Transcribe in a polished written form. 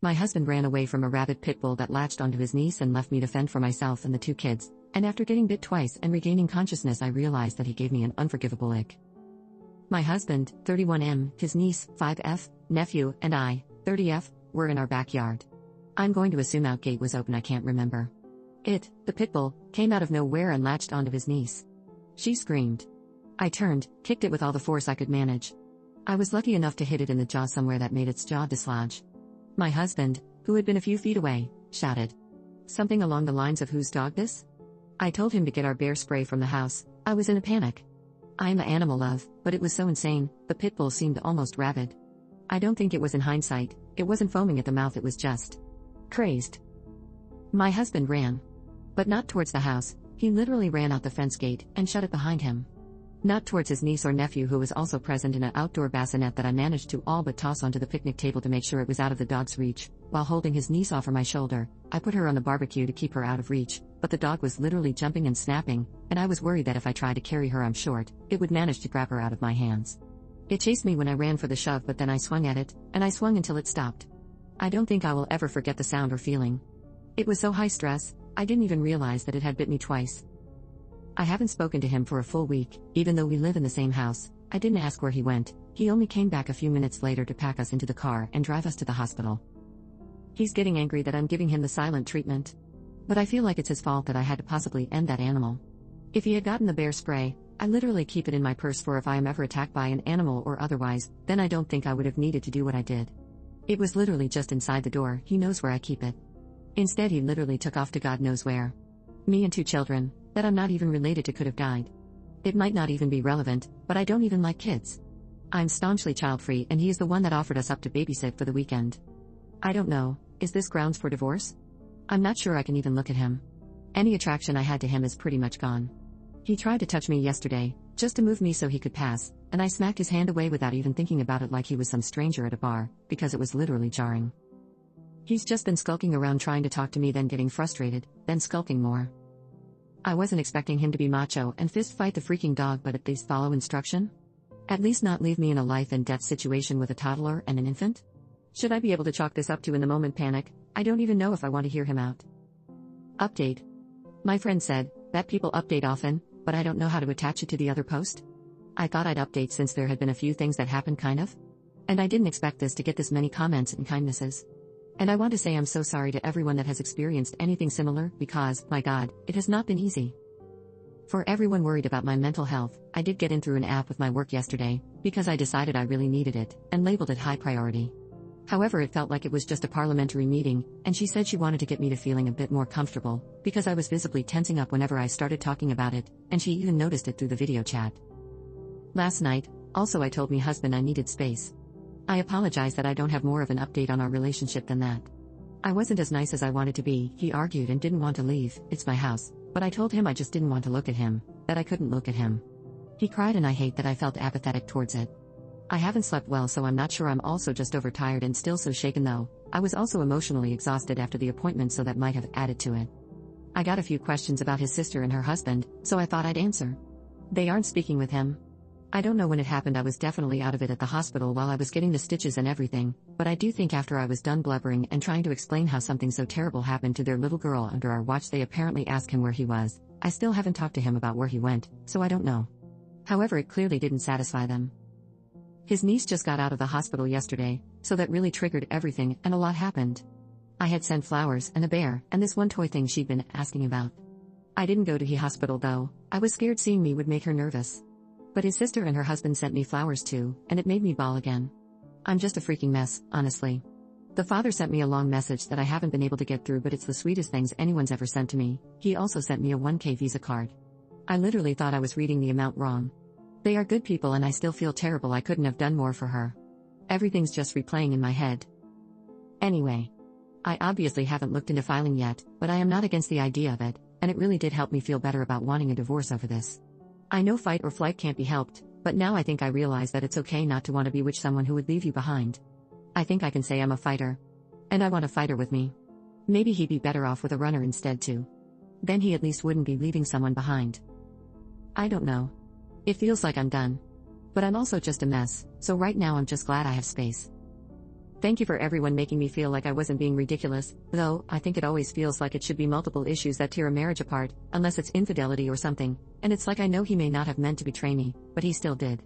My husband ran away from a rabid pit bull that latched onto his niece and left me to fend for myself and the two kids, and after getting bit twice and regaining consciousness I realized that he gave me an unforgivable ick. My husband, 31M, his niece, 5F, nephew, and I, 30F, were in our backyard. I'm going to assume our gate was open, I can't remember. It, the pit bull, came out of nowhere and latched onto his niece. She screamed. I turned, kicked it with all the force I could manage. I was lucky enough to hit it in the jaw somewhere that made its jaw dislodge. My husband, who had been a few feet away, shouted. Something along the lines of "Whose dog this?" I told him to get our bear spray from the house. I was in a panic. I am an animal love, but it was so insane, the pit bull seemed almost rabid. I don't think it was in hindsight, it wasn't foaming at the mouth, it was just crazed. My husband ran. But not towards the house, he literally ran out the fence gate and shut it behind him. Not towards his niece or nephew who was also present in an outdoor bassinet that I managed to all but toss onto the picnic table to make sure it was out of the dog's reach. While holding his niece off my shoulder, I put her on the barbecue to keep her out of reach, but the dog was literally jumping and snapping, and I was worried that if I tried to carry her short, it would manage to grab her out of my hands. It chased me when I ran for the shove, but then I swung at it, and I swung until it stopped. I don't think I will ever forget the sound or feeling. It was so high stress, I didn't even realize that it had bit me twice. I haven't spoken to him for a full week, even though we live in the same house. I didn't ask where he went, he only came back a few minutes later to pack us into the car and drive us to the hospital. He's getting angry that I'm giving him the silent treatment. But I feel like it's his fault that I had to possibly end that animal. If he had gotten the bear spray, I literally keep it in my purse for if I am ever attacked by an animal or otherwise, then I don't think I would have needed to do what I did. It was literally just inside the door, he knows where I keep it. Instead he literally took off to God knows where. Me and two children, that I'm not even related to, could have died. It might not even be relevant, but I don't even like kids. I'm staunchly child-free and he is the one that offered us up to babysit for the weekend. I don't know, is this grounds for divorce? I'm not sure I can even look at him. Any attraction I had to him is pretty much gone. He tried to touch me yesterday, just to move me so he could pass, and I smacked his hand away without even thinking about it like he was some stranger at a bar, because it was literally jarring. He's just been skulking around trying to talk to me, then getting frustrated, then skulking more. I wasn't expecting him to be macho and fist fight the freaking dog, but at least follow instruction? At least not leave me in a life and death situation with a toddler and an infant? Should I be able to chalk this up to in the moment panic? I don't even know if I want to hear him out. Update. My friend said that people update often, but I don't know how to attach it to the other post. I thought I'd update since there had been a few things that happened kind of. And I didn't expect this to get this many comments and kindnesses. And I want to say I'm so sorry to everyone that has experienced anything similar because, my God, it has not been easy. For everyone worried about my mental health, I did get in through an app with my work yesterday, because I decided I really needed it, and labeled it high priority. However, it felt like it was just a parliamentary meeting, and she said she wanted to get me to feeling a bit more comfortable, because I was visibly tensing up whenever I started talking about it, and she even noticed it through the video chat. Last night, also I told my husband I needed space. I apologize that I don't have more of an update on our relationship than that. I wasn't as nice as I wanted to be, he argued and didn't want to leave, it's my house, but I told him I just didn't want to look at him, that I couldn't look at him. He cried and I hate that I felt apathetic towards it. I haven't slept well, so I'm not sure. I'm also just overtired and still so shaken though. I was also emotionally exhausted after the appointment, so that might have added to it. I got a few questions about his sister and her husband, so I thought I'd answer. They aren't speaking with him. I don't know when it happened. I was definitely out of it at the hospital while I was getting the stitches and everything, but I do think after I was done blubbering and trying to explain how something so terrible happened to their little girl under our watch, they apparently asked him where he was. I still haven't talked to him about where he went, so I don't know. However, it clearly didn't satisfy them. His niece just got out of the hospital yesterday, so that really triggered everything, and a lot happened. I had sent flowers and a bear, and this one toy thing she'd been asking about. I didn't go to the hospital though, I was scared seeing me would make her nervous. But his sister and her husband sent me flowers too, and it made me bawl again. I'm just a freaking mess, honestly. The father sent me a long message that I haven't been able to get through, but it's the sweetest things anyone's ever sent to me. He also sent me a 1K Visa card. I literally thought I was reading the amount wrong. They are good people and I still feel terrible. I couldn't have done more for her. Everything's just replaying in my head. Anyway. I obviously haven't looked into filing yet, but I am not against the idea of it, and it really did help me feel better about wanting a divorce over this. I know fight or flight can't be helped, but now I think I realize that it's okay not to want to be with someone who would leave you behind. I think I can say I'm a fighter. And I want a fighter with me. Maybe he'd be better off with a runner instead too. Then he at least wouldn't be leaving someone behind. I don't know. It feels like I'm done. But I'm also just a mess, so right now I'm just glad I have space. Thank you for everyone making me feel like I wasn't being ridiculous, though, I think it always feels like it should be multiple issues that tear a marriage apart, unless it's infidelity or something, and it's like I know he may not have meant to betray me, but he still did.